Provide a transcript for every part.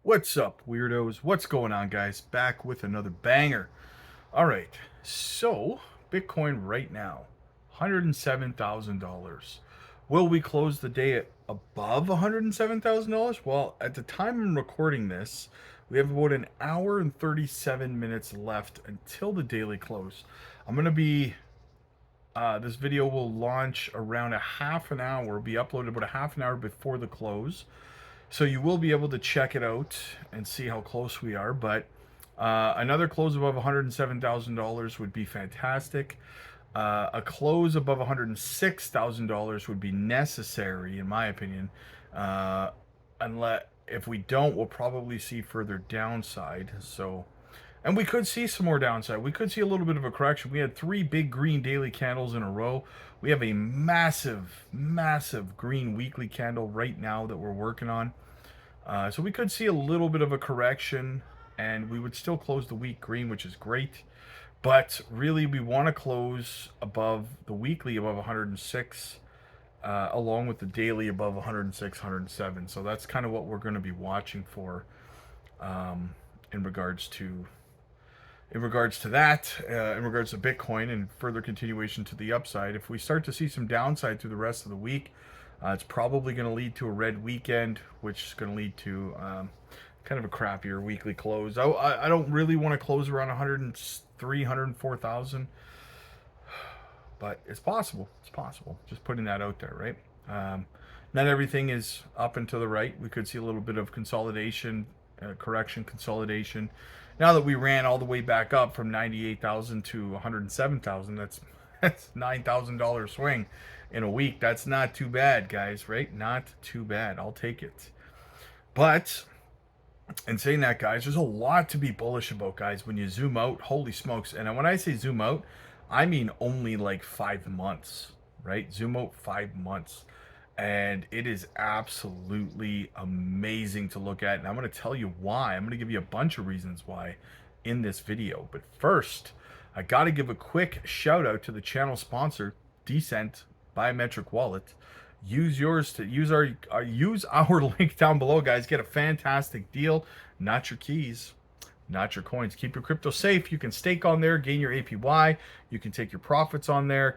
What's up, weirdos? What's going on, guys? Back with another banger. All right, so Bitcoin right now, $107,000. Will we close the day at above $107,000? Well, at the time I'm recording this, we have about an hour and 37 minutes left until the daily close. I'm going to be this video will launch around a half an hour, be uploaded about a half an hour before the close. So you will be able to check it out and see how close we are. But another close above $107,000 would be fantastic. A close above $106,000 would be necessary, in my opinion. Unless if we don't, we'll probably see further downside. So, and we could see some more downside. We could see a little bit of a correction. We had 3 big green daily candles in a row. We have a massive, massive green weekly candle right now that we're working on. So we could see a little bit of a correction, and we would still close the week green, which is great. But really, we want to close above the weekly above 106, along with the daily above 106, 107. So that's kind of what we're going to be watching for in regards to that, in regards to Bitcoin and further continuation to the upside. If we start to see some downside through the rest of the week, it's probably going to lead to a red weekend, which is going to lead to kind of a crappier weekly close. I don't really want to close around 103, 104,000, but it's possible. It's possible. Just putting that out there, right? Not everything is up and to the right. We could see a little bit of consolidation, correction, consolidation. Now that we ran all the way back up from 98,000 to 107,000, that's $9,000 swing in a week. That's not too bad, guys, right? Not too bad. I'll take it. But in saying that, guys, there's a lot to be bullish about, guys. When you zoom out, holy smokes. And when I say zoom out, I mean only like 5 months, right? Zoom out 5 months. And it is absolutely amazing to look at. And I'm going to tell you why. I'm going to give you a bunch of reasons why in this video. But first, I got to give a quick shout out to the channel sponsor, Decent Biometric Wallet. Use our link down below, guys. Get a fantastic deal. Not your keys, not your coins. Keep your crypto safe. You can stake on there, gain your APY. You can take your profits on there,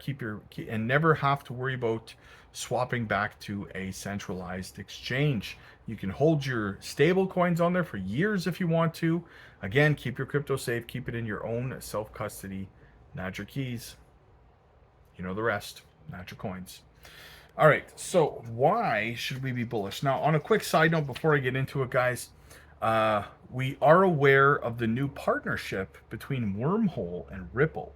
and never have to worry about swapping back to a centralized exchange. You can hold your stable coins on there for years if you want to. Again, keep your crypto safe. Keep it in your own self-custody, not your keys. You know the rest, not your coins. All right, so why should we be bullish? Now, on a quick side note before I get into it, guys, we are aware of the new partnership between Wormhole and Ripple.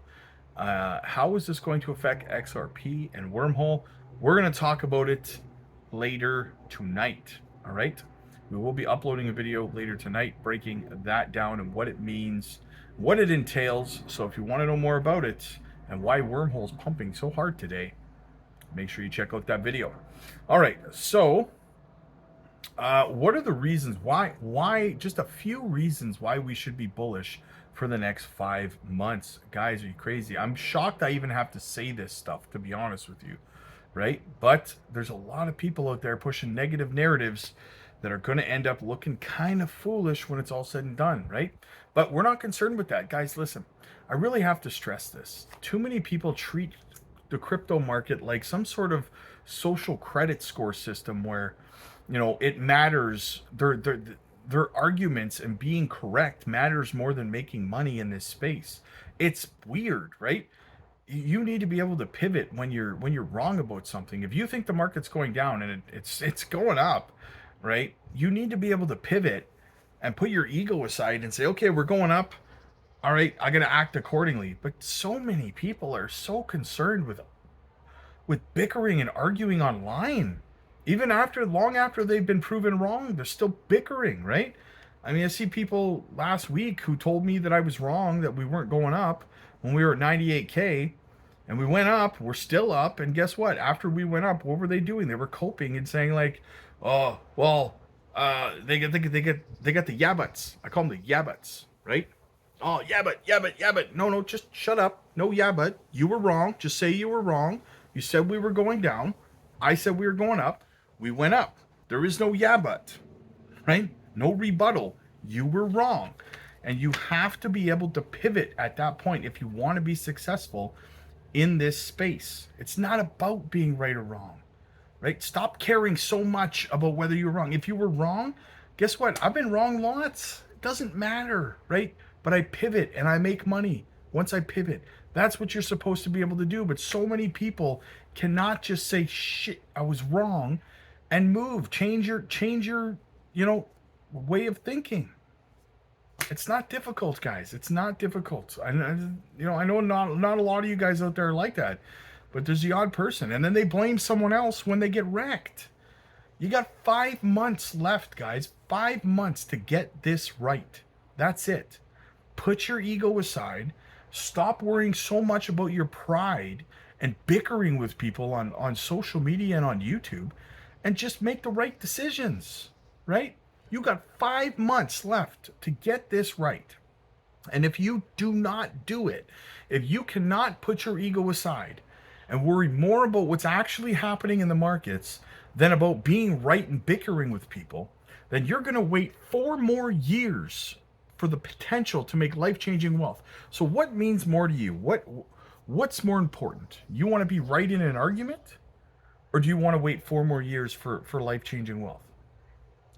How is this going to affect XRP and Wormhole? We're going to talk about it later tonight, all right? We will be uploading a video later tonight breaking that down and what it means, what it entails. So if you want to know more about it and why Wormhole's pumping so hard today, make sure you check out that video. All right, so what are the reasons why just a few reasons why we should be bullish for the next 5 months? Guys, are you crazy? I'm shocked I even have to say this stuff, to be honest with you, right? But there's a lot of people out there pushing negative narratives that are going to end up looking kind of foolish when it's all said and done, right? But we're not concerned with that. Guys, listen, I really have to stress this. Too many people treat the crypto market like some sort of social credit score system where, you know, it matters. Their arguments and being correct matters more than making money in this space. It's weird, right? You need to be able to pivot when you're wrong about something. If you think the market's going down and it's going up, right? You need to be able to pivot and put your ego aside and say, okay, we're going up. All right, I got to act accordingly. But so many people are so concerned with bickering and arguing online. Even long after they've been proven wrong, they're still bickering, right? I mean, I see people last week who told me that I was wrong, that we weren't going up when we were at 98K, and we went up, we're still up, and guess what? After we went up, what were they doing? They were coping and saying like, oh, well, they got the yabbats. I call them the yabbats, right? Oh, yabbit. No, just shut up. No yabbit. You were wrong. Just say you were wrong. You said we were going down. I said we were going up. We went up. There is no yabbit, right? No rebuttal. You were wrong. And you have to be able to pivot at that point if you want to be successful in this space. It's not about being right or wrong, right? Stop caring so much about whether you're wrong. If you were wrong, guess what? I've been wrong lots. It doesn't matter, right? But I pivot and I make money once I pivot. That's what you're supposed to be able to do. But so many people cannot just say, shit, I was wrong, and move. Change your, way of thinking. It's not difficult, guys. It's not difficult. I know not a lot of you guys out there are like that, but there's the odd person, and then they blame someone else when they get wrecked. You got 5 months left, guys. 5 months to get this right. That's it. Put your ego aside. Stop worrying so much about your pride and bickering with people on social media and on YouTube, and just make the right decisions, right? You got 5 months left to get this right. And if you do not do it, if you cannot put your ego aside and worry more about what's actually happening in the markets than about being right and bickering with people, then you're going to wait 4 more years for the potential to make life-changing wealth. So what means more to you? What's more important? You want to be right in an argument, or do you want to wait 4 more years for life-changing wealth?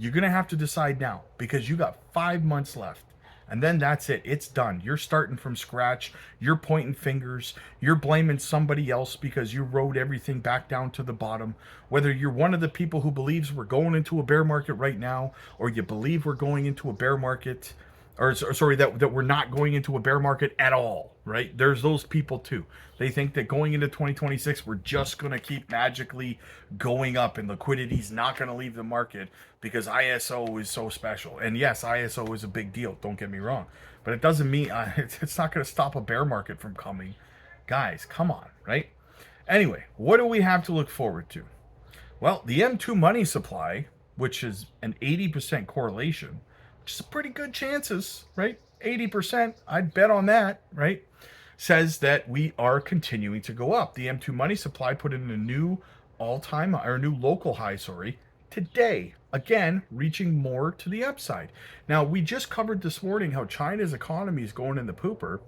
You're going to have to decide now, because you got 5 months left. And then that's it. It's done. You're starting from scratch. You're pointing fingers. You're blaming somebody else because you rode everything back down to the bottom. Whether you're one of the people who believes we're going into a bear market right now, or you believe we're going into a bear market, or sorry, that we're not going into a bear market at all, right? There's those people too. They think that going into 2026, we're just going to keep magically going up and liquidity's not going to leave the market because ISO is so special. And yes, ISO is a big deal. Don't get me wrong. But it doesn't mean it's not going to stop a bear market from coming. Guys, come on, right? Anyway, what do we have to look forward to? Well, the M2 money supply, which is an 80% correlation, which is pretty good chances, right? 80%, I'd bet on that, right? Says that we are continuing to go up. The M2 money supply put in a new all-time, or new local high, today. Again, reaching more to the upside. Now, we just covered this morning how China's economy is going in the pooper.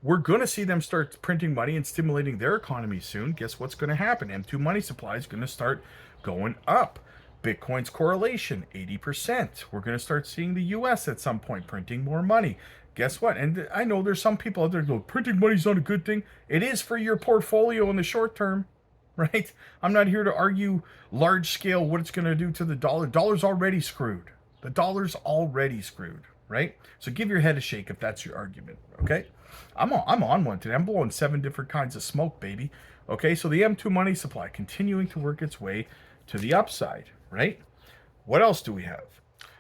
We're going to see them start printing money and stimulating their economy soon. Guess what's going to happen? M2 money supply is going to start going up. Bitcoin's correlation, 80%. We're going to start seeing the US at some point printing more money. Guess what? And I know there's some people out there who go, printing money's not a good thing. It is for your portfolio in the short term, right? I'm not here to argue large scale what it's going to do to the dollar. Dollar's already screwed. The dollar's already screwed, right? So give your head a shake if that's your argument, okay? I'm on one today. I'm blowing 7 different kinds of smoke, baby. Okay, so the M2 money supply continuing to work its way to the upside, right? What else do we have?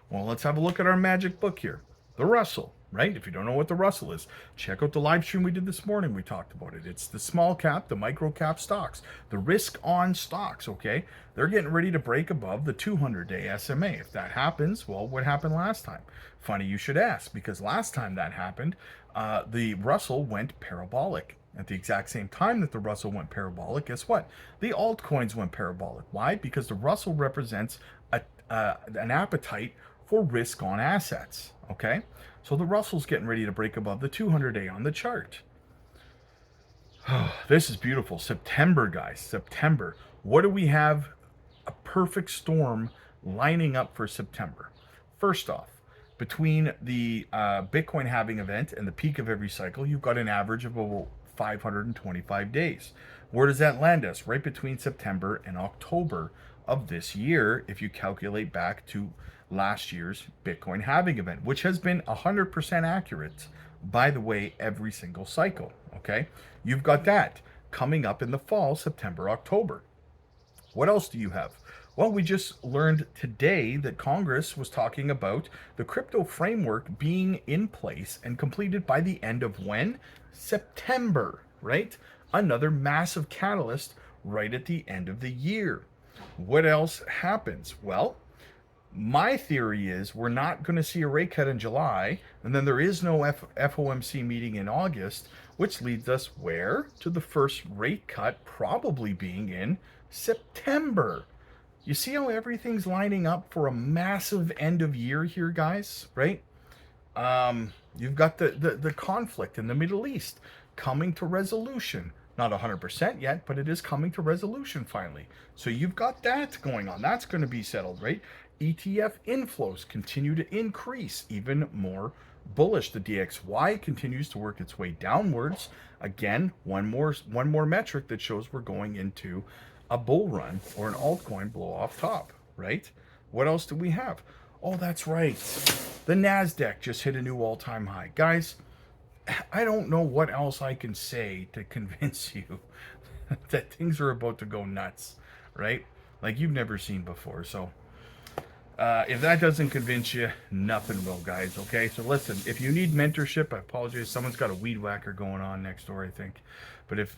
Well, let's have a look at our magic book here. The Russell, right? If you don't know what the Russell is, check out the live stream we did this morning. We talked about it. It's the small cap, the micro cap stocks, the risk on stocks, okay? They're getting ready to break above the 200-day SMA. If that happens, well, what happened last time? Funny you should ask, because last time that happened, the Russell went parabolic. At the exact same time that the Russell went parabolic, guess what? The altcoins went parabolic. Why? Because the Russell represents an appetite for risk on assets, okay? So the Russell's getting ready to break above the 200-day on the chart. This is beautiful. September, guys, September. What do we have? A perfect storm lining up for September. First off, between the Bitcoin halving event and the peak of every cycle, you've got an average of over 525 days. Where does that land us? Right between September and October of this year, if you calculate back to last year's Bitcoin halving event, which has been 100% accurate, by the way, every single cycle, okay? You've got that coming up in the fall, September, October. What else do you have? Well, we just learned today that Congress was talking about the crypto framework being in place and completed by the end of when? September, right? Another massive catalyst right at the end of the year. What else happens? Well, my theory is we're not going to see a rate cut in July, and then there is no FOMC meeting in August, which leads us where? To the first rate cut probably being in September. You see how everything's lining up for a massive end of year here, guys, right? You've got the conflict in the Middle East coming to resolution. Not 100% yet, but it is coming to resolution finally. So you've got that going on. That's going to be settled, right? ETF inflows continue to increase, even more bullish. The DXY continues to work its way downwards. Again, one more metric that shows we're going into a bull run or an altcoin blow off top, right? What else do we have? Oh, that's right. The NASDAQ just hit a new all-time high. Guys, I don't know what else I can say to convince you that things are about to go nuts, right? Like you've never seen before. So if that doesn't convince you, nothing will, guys. Okay, so listen, if you need mentorship, I apologize. Someone's got a weed whacker going on next door, I think. But if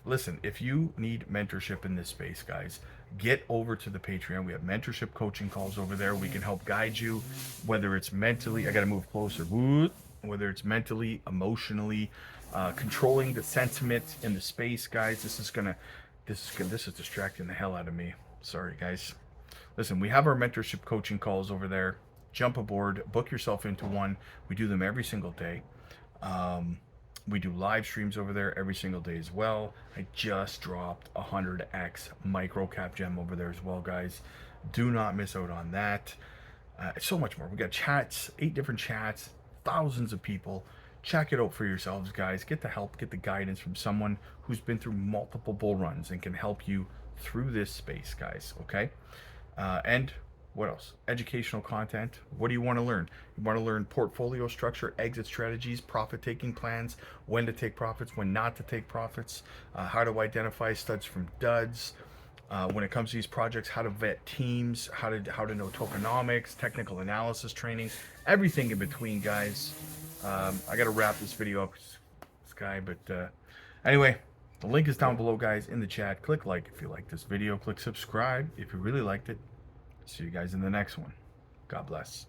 you need mentorship in this space, guys, get over to the Patreon. We have mentorship coaching calls over there. We can help guide you, whether it's mentally, I got to move closer, whether it's mentally, emotionally, controlling the sentiment in the space, guys. This is distracting the hell out of me. Sorry, guys. Listen, we have our mentorship coaching calls over there. Jump aboard, book yourself into one. We do them every single day. We do live streams over there every single day as well. I just dropped 100x micro cap gem over there as well, guys. Do not miss out on that. So much more. We got chats, 8 different chats, thousands of people. Check it out for yourselves, guys. Get the help, get the guidance from someone who's been through multiple bull runs and can help you through this space, guys. Okay. And what else? Educational content. What do you want to learn? You want to learn portfolio structure, exit strategies, profit-taking plans, when to take profits, when not to take profits, how to identify studs from duds. When it comes to these projects, how to vet teams, how to know tokenomics, technical analysis training, everything in between, guys. I got to wrap this video up, this guy, but anyway. The link is down below, guys, in the chat. Click like if you like this video. Click subscribe if you really liked it. See you guys in the next one. God bless.